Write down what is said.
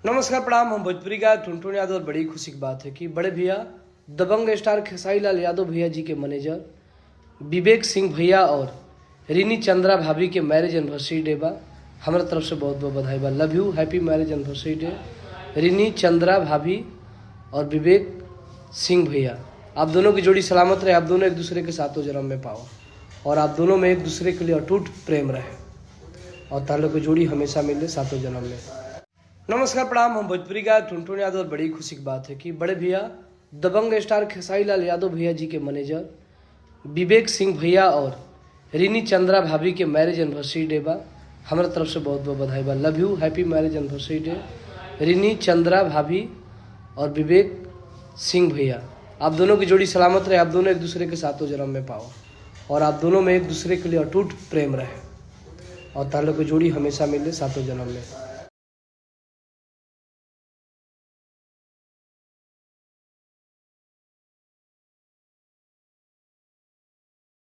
नमस्कार प्रणाम। हम भोजपुरी का टुनटुन यादव और बड़ी खुशी की बात है कि बड़े भैया दबंग स्टार खेसारी लाल यादव भैया जी के मैनेजर विवेक सिंह भैया और रीनी चंद्रा भाभी के मैरिज एनिवर्सरी डे बा। हमारे तरफ से बहुत बहुत बधाई बा। Love you, happy marriage anniversary day René Chandra भाभी और विवेक सिंह भैया। आप दोनों की जोड़ी सलामत रहे, आप दोनों एक दूसरे के सातों जन्म में पाओ और आप दोनों में एक दूसरे के लिए अटूट प्रेम रहे और तालों की जोड़ी हमेशा मिले सातों जन्म में। नमस्कार प्रणाम। हम भोजपुरी का टुनटुन यादव और बड़ी खुशी की बात है कि बड़े भैया दबंग स्टार खेसारी लाल यादव भैया जी के मैनेजर विवेक सिंह भैया और रीनी चंद्रा भाभी के मैरिज एनिवर्सरी डे बा। हमारे तरफ से बहुत बहुत बधाई बा। Love you, happy marriage anniversary day René Chandra भाभी और विवेक सिंह भैया। आप दोनों की जोड़ी सलामत रहे, आप दोनों एक दूसरे के सातों जन्म में पाओ और आप दोनों में एक दूसरे के लिए अटूट प्रेम रहे और तालों की जोड़ी हमेशा मिले सातों जन्म में।